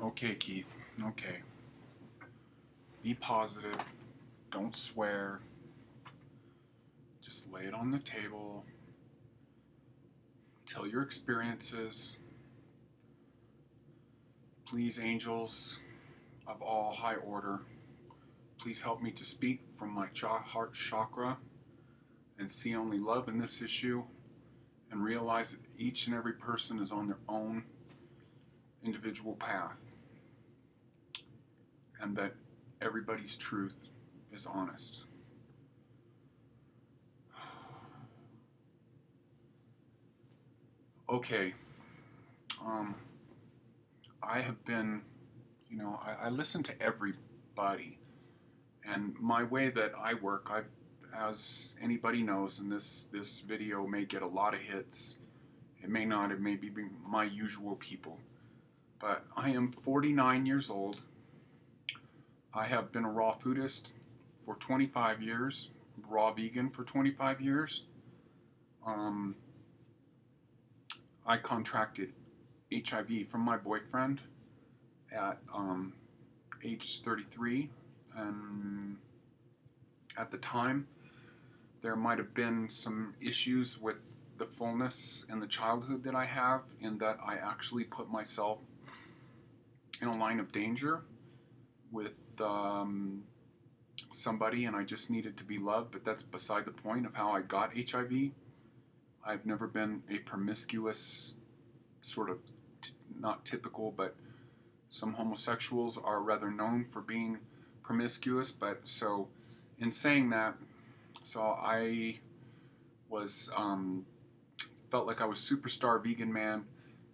Okay, Keith. Okay. Be positive. Don't swear. Just lay it on the table. Tell your experiences. Please, angels of all high order, please help me to speak from my heart chakra and see only love in this issue and realize that each and every person is on their own individual path and that everybody's truth is honest. Okay, I have been, I listen to everybody, and my way that I work, as anybody knows, and this video may get a lot of hits, it may not, it may be my usual people, but I am 49 years old. I have been a raw foodist for 25 years, raw vegan for 25 years. I contracted HIV from my boyfriend at age 33, and at the time there might have been some issues with the fullness and the childhood that I have, in that I actually put myself in a line of danger with somebody, and I just needed to be loved, but that's beside the point of how I got HIV. I've never been a promiscuous, sort of, not typical, but some homosexuals are rather known for being promiscuous, but so in saying that, so I was, felt like I was superstar vegan man,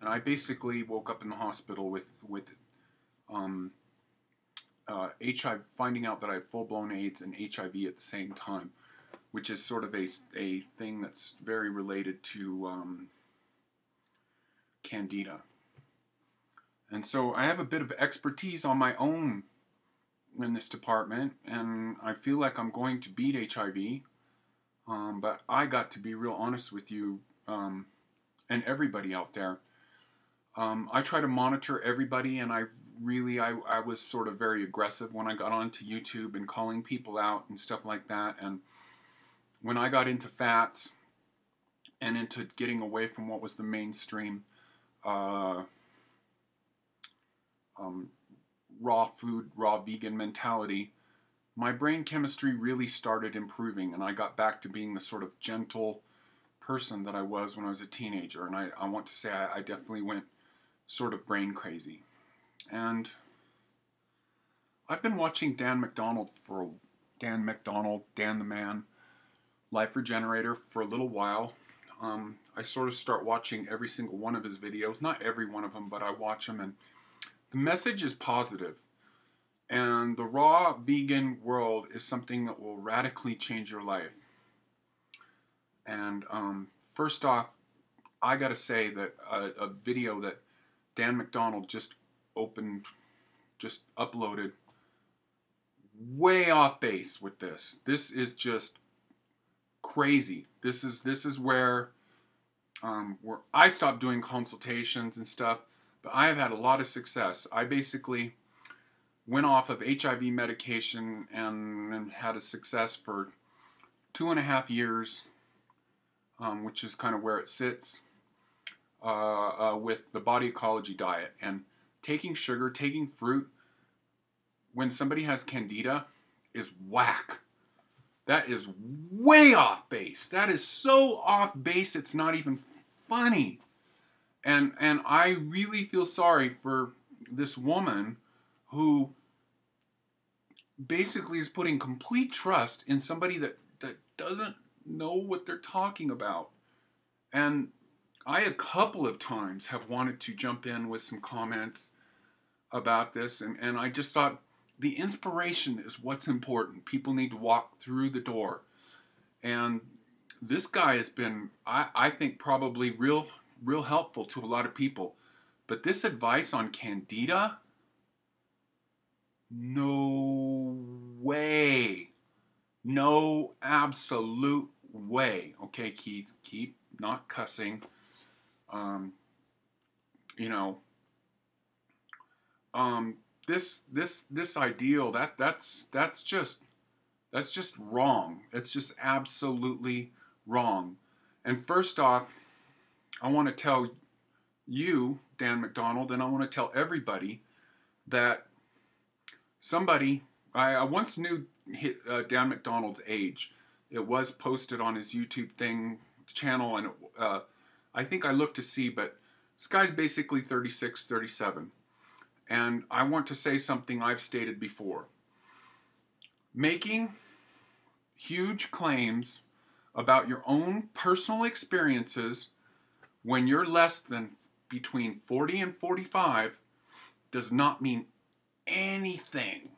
and I basically woke up in the hospital with HIV, finding out that I had full-blown AIDS and HIV at the same time, which is sort of a thing that's very related to Candida. And so I have a bit of expertise on my own in this department, and I feel like I'm going to beat HIV, but I got to be real honest with you and everybody out there. I try to monitor everybody, and I was sort of very aggressive when I got onto YouTube and calling people out and stuff like that. And when I got into fats and into getting away from what was the mainstream raw food, raw vegan mentality, my brain chemistry really started improving, and I got back to being the sort of gentle person that I was when I was a teenager. And I want to say I definitely went sort of brain crazy. And I've been watching Dan the Man, LifeRegenerator, for a little while. I sort of start watching every single one of his videos. Not every one of them, but I watch them, and the message is positive. And the raw vegan world is something that will radically change your life. And first off, I gotta say that a video that Dan McDonald just uploaded, way off base with this. This is just crazy. This is where I stopped doing consultations and stuff, but I have had a lot of success. I basically went off of HIV medication and had a success for 2.5 years, which is kind of where it sits, with the body ecology diet and taking sugar, taking fruit. When somebody has Candida, is whack. That is way off base. That is so off base, it's not even funny. And I really feel sorry for this woman who basically is putting complete trust in somebody that doesn't know what they're talking about. And I, a couple of times, have wanted to jump in with some comments about this, and I just thought, the inspiration is what's important. People need to walk through the door. And this guy has been, I think, probably real helpful to a lot of people. But this advice on Candida, no way. No absolute way. Okay, Keith, keep not cussing. um, this ideal that's just wrong. It's just absolutely wrong. And first off, I want to tell you, Dan McDonald, and I want to tell everybody that somebody, I once knew Dan McDonald's age. It was posted on his YouTube channel, and I think I looked to see, but this guy's basically 36, 37. And I want to say something I've stated before. Making huge claims about your own personal experiences when you're less than between 40 and 45 does not mean anything.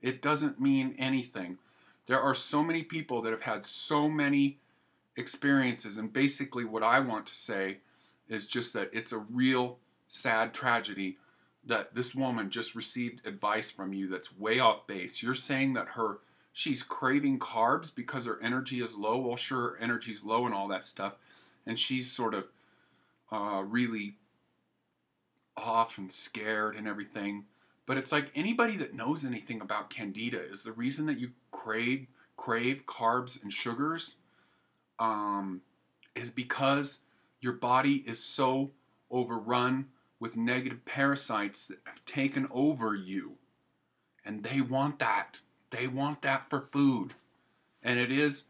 It doesn't mean anything. There are so many people that have had so many experiences, and basically what I want to say is just that it's a real sad tragedy that this woman just received advice from you that's way off base. You're saying that she's craving carbs because her energy is low. Well, sure, her energy's low and all that stuff, and she's sort of really off and scared and everything. But it's like anybody that knows anything about candida is the reason that you crave carbs and sugars is because your body is so overrun with negative parasites that have taken over you. And they want that. They want that for food. And it is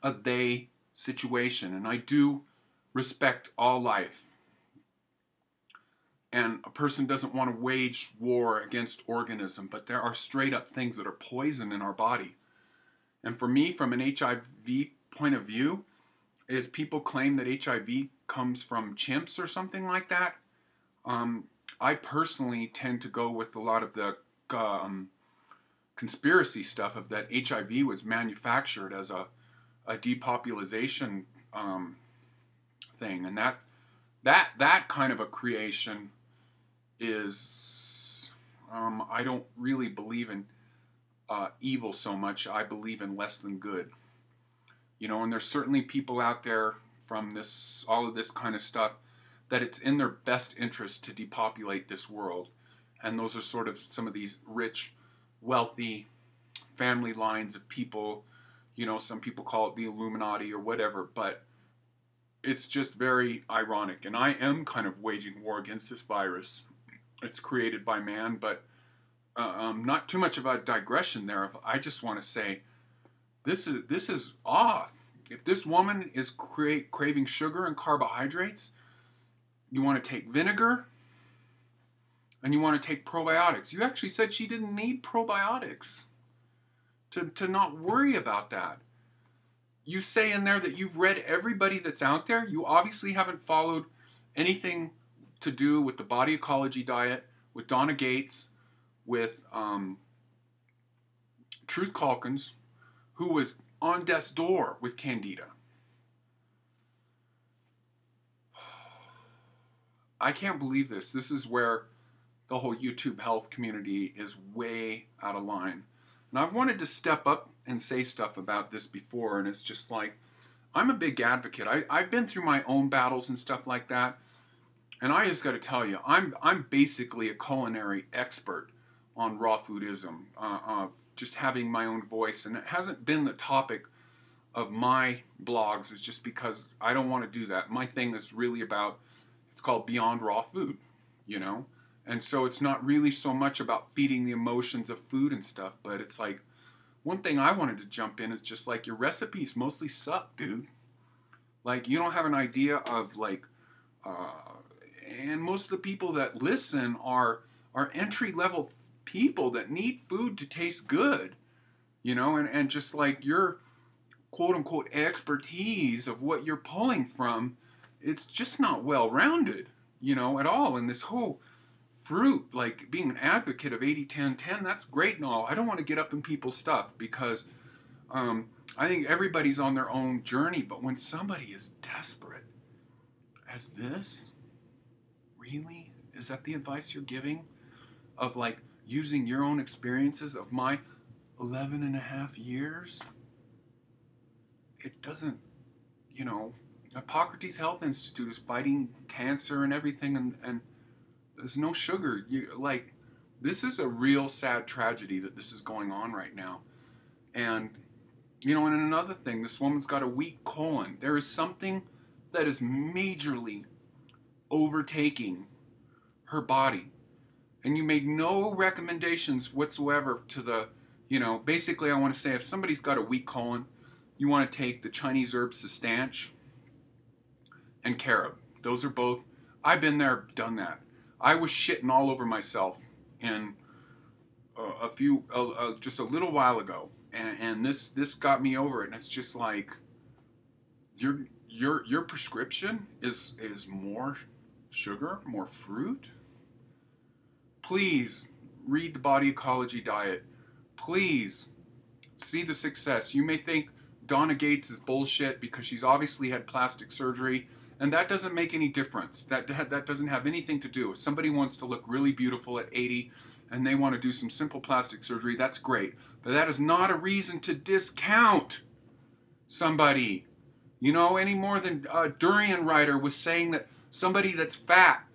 a they situation. And I do respect all life. And a person doesn't want to wage war against organism, but there are straight up things that are poison in our body. And for me, from an HIV point of view, is people claim that HIV comes from chimps or something like that. I personally tend to go with a lot of the conspiracy stuff of that HIV was manufactured as a depopulation thing, and that kind of a creation is I don't really believe in evil so much. I believe in less than good. You know, and there's certainly people out there from all of this kind of stuff that it's in their best interest to depopulate this world. And those are sort of some of these rich, wealthy family lines of people. You know, some people call it the Illuminati or whatever, but it's just very ironic. And I am kind of waging war against this virus. It's created by man, but not too much of a digression there. I just want to say, this is off. If this woman is craving sugar and carbohydrates, you want to take vinegar and you want to take probiotics. You actually said she didn't need probiotics to not worry about that. You say in there that you've read everybody that's out there. You obviously haven't followed anything to do with the body ecology diet, with Donna Gates, with Truth Calkins, who was on death's door with candida. I can't believe this. This is where the whole YouTube health community is way out of line. And I've wanted to step up and say stuff about this before, and it's just like, I'm a big advocate. I've been through my own battles and stuff like that, and I just got to tell you, I'm basically a culinary expert on raw foodism, of just having my own voice, and it hasn't been the topic of my blogs. It's just because I don't want to do that. My thing is really about, it's called Beyond Raw Food, you know? And so it's not really so much about feeding the emotions of food and stuff, but it's like, one thing I wanted to jump in is just like, your recipes mostly suck, dude. Like, you don't have an idea of like, and most of the people that listen are entry-level people that need food to taste good, you know, and just like your quote-unquote expertise of what you're pulling from, it's just not well-rounded, you know, at all. And this whole fruit, like being an advocate of 80-10-10, that's great and all. I don't want to get up in people's stuff because I think everybody's on their own journey, but when somebody is desperate as this, really? Is that the advice you're giving? Of like using your own experiences of my 11 and a half years? It doesn't, you know, Hippocrates Health Institute is fighting cancer and everything, and there's no sugar. This is a real sad tragedy that this is going on right now. And, and another thing, this woman's got a weak colon. There is something that is majorly overtaking her body. And you made no recommendations whatsoever to the, basically I want to say if somebody's got a weak colon, you want to take the Chinese herb Sustanch and carob. Those are both, I've been there, done that. I was shitting all over myself in just a little while ago, and this got me over it. And it's just like, your prescription is more sugar, more fruit. Please read the Body Ecology Diet. Please see the success. You may think Donna Gates is bullshit because she's obviously had plastic surgery, and that doesn't make any difference. That doesn't have anything to do. If somebody wants to look really beautiful at 80 and they want to do some simple plastic surgery, that's great. But that is not a reason to discount somebody. Any more than Durian Writer was saying that somebody that's fat,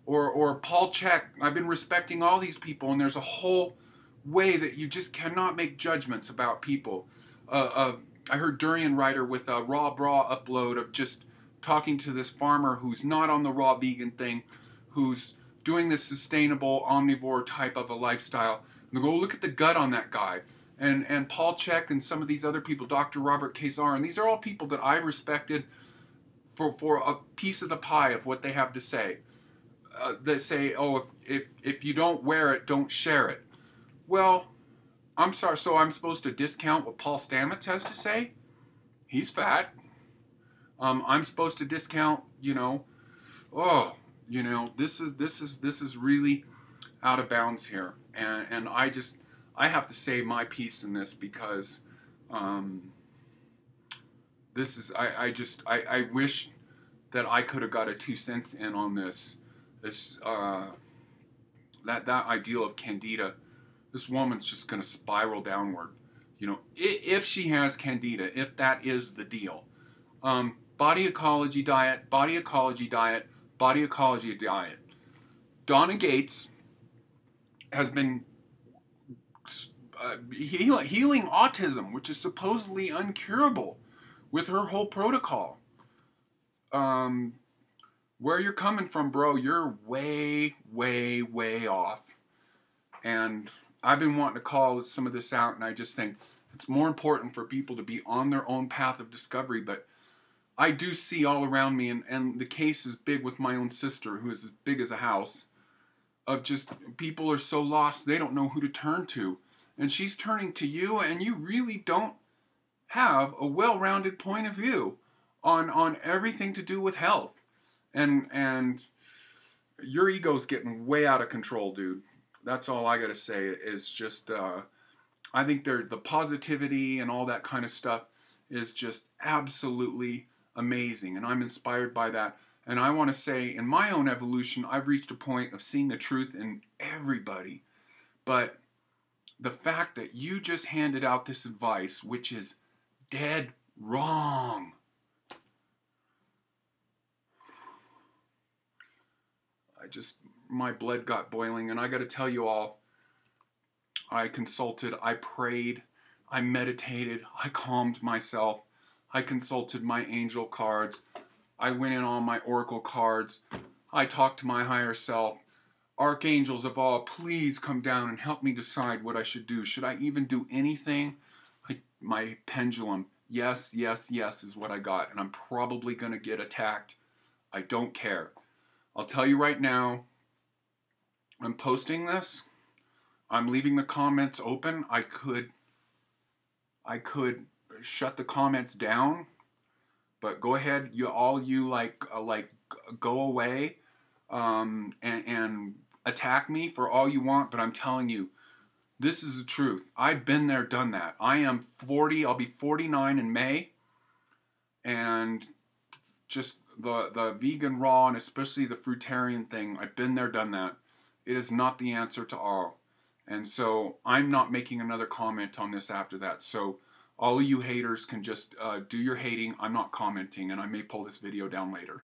or Paul Chek. I've been respecting all these people, and there's a whole way that you just cannot make judgments about people. I heard Durian Writer with a Raw Bra upload of just talking to this farmer who's not on the raw vegan thing, who's doing this sustainable omnivore type of a lifestyle. And go look at the gut on that guy. And Paul Chek and some of these other people, Dr. Robert Kazar, and these are all people that I respected for a piece of the pie of what they have to say. That say, oh, if you don't wear it, don't share it. Well, I'm sorry, so I'm supposed to discount what Paul Stamets has to say? He's fat. I'm supposed to discount, this is really out of bounds here. And I have to say my piece in this because I wish that I could have got a 2 cents in on this. That ideal of Candida. This woman's just going to spiral downward. If she has Candida, if that is the deal. Body Ecology Diet, Body Ecology Diet, Body Ecology Diet. Donna Gates has been healing autism, which is supposedly uncurable, with her whole protocol. Where you're coming from, bro, you're way, way, way off. And I've been wanting to call some of this out, and I just think it's more important for people to be on their own path of discovery. But I do see all around me, and the case is big with my own sister, who is as big as a house, of just people are so lost, they don't know who to turn to. And she's turning to you, and you really don't have a well-rounded point of view on everything to do with health. And your ego's getting way out of control, dude. That's all I gotta say. Is just I think the positivity and all that kind of stuff is just absolutely amazing, and I'm inspired by that. And I want to say, in my own evolution, I've reached a point of seeing the truth in everybody. But the fact that you just handed out this advice, which is dead wrong. My blood got boiling, and I got to tell you all, I consulted, I prayed, I meditated, I calmed myself, I consulted my angel cards, I went in on my oracle cards, I talked to my higher self. Archangels of all, please come down and help me decide what I should do. Should I even do anything? My pendulum, yes, yes, yes is what I got, and I'm probably going to get attacked. I don't care. I'll tell you right now, I'm posting this. I'm leaving the comments open. I could shut the comments down, but go ahead, you go away and attack me for all you want. But I'm telling you, this is the truth. I've been there, done that. I am 40. I'll be 49 in May, and just the vegan raw, and especially the fruitarian thing, I've been there, done that. It is not the answer to all. And so I'm not making another comment on this after that. So All of you haters can just do your hating. I'm not commenting, and I may pull this video down later.